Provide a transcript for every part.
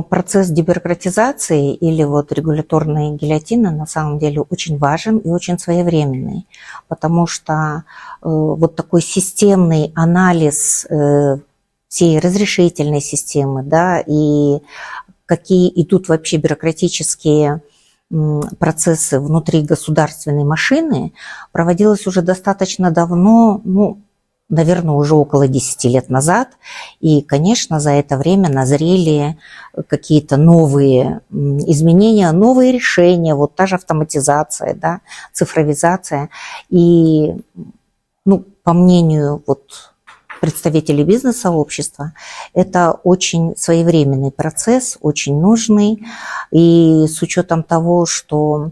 Процесс дебюрократизации или вот регуляторной гильотины на самом деле очень важен и очень своевременный, потому что вот такой системный анализ всей разрешительной системы, да, и какие идут вообще бюрократические процессы внутри государственной машины, проводилось уже достаточно давно, наверное, уже около 10 лет назад. И, конечно, за это время назрели какие-то новые изменения, новые решения, вот та же автоматизация, да, цифровизация. И, по мнению представителей бизнес-сообщества, это очень своевременный процесс, очень нужный. И с учетом того, что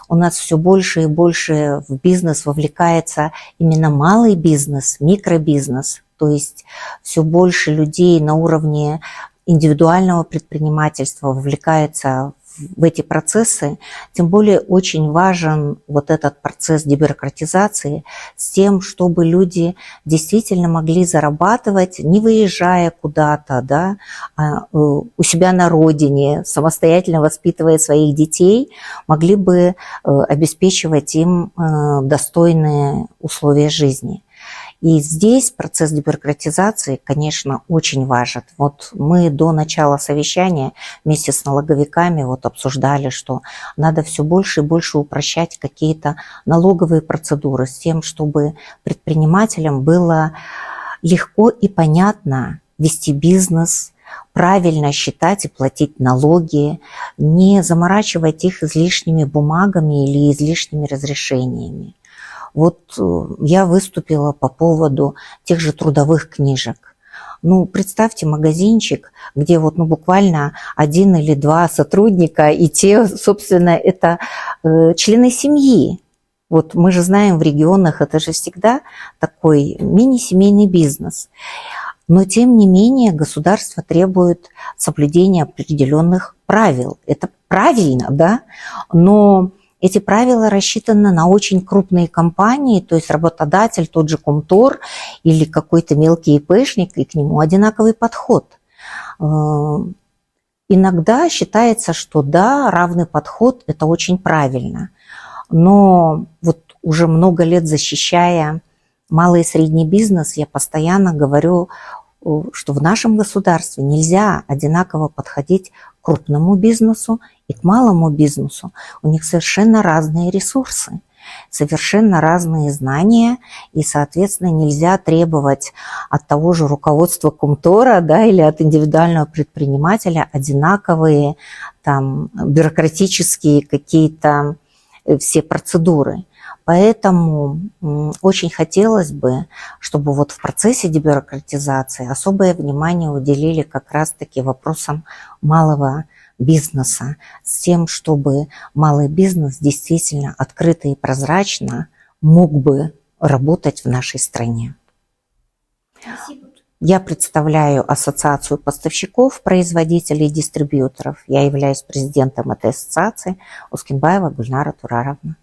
у нас все больше и больше в бизнес вовлекается именно малый бизнес, микробизнес, то есть все больше людей на уровне индивидуального предпринимательства вовлекается в эти процессы, тем более очень важен вот этот процесс дебюрократизации с тем, чтобы люди действительно могли зарабатывать, не выезжая куда-то, да, у себя на родине, самостоятельно воспитывая своих детей, могли бы обеспечивать им достойные условия жизни. И здесь процесс дебюрократизации, конечно, очень важен. Вот мы до начала совещания вместе с налоговиками обсуждали, что надо все больше и больше упрощать какие-то налоговые процедуры с тем, чтобы предпринимателям было легко и понятно вести бизнес, правильно считать и платить налоги, не заморачивать их излишними бумагами или излишними разрешениями. Я выступила по поводу тех же трудовых книжек. Представьте магазинчик, где буквально 1 или 2 сотрудника, и те, собственно, это члены семьи. Мы же знаем, в регионах это же всегда такой мини-семейный бизнес. Но, тем не менее, государство требует соблюдения определенных правил. Это правильно, да? Но эти правила рассчитаны на очень крупные компании, то есть работодатель, тот же Комтор или какой-то мелкий ИПшник, и к нему одинаковый подход. Иногда считается, что да, равный подход – это очень правильно. Но уже много лет защищая малый и средний бизнес, я постоянно говорю, что в нашем государстве нельзя одинаково подходить к крупному бизнесу и к малому бизнесу. У них совершенно разные ресурсы, совершенно разные знания, и, соответственно, нельзя требовать от того же руководства Комтора, да, или от индивидуального предпринимателя одинаковые бюрократические какие-то все процедуры. Поэтому очень хотелось бы, чтобы в процессе дебюрократизации особое внимание уделили как раз-таки вопросам малого бизнеса, с тем, чтобы малый бизнес действительно открыто и прозрачно мог бы работать в нашей стране. Спасибо. Я представляю Ассоциацию поставщиков, производителей и дистрибьюторов. Я являюсь президентом этой ассоциации. Ускенбаева Гульнара Тураровна.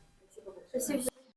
Спасибо.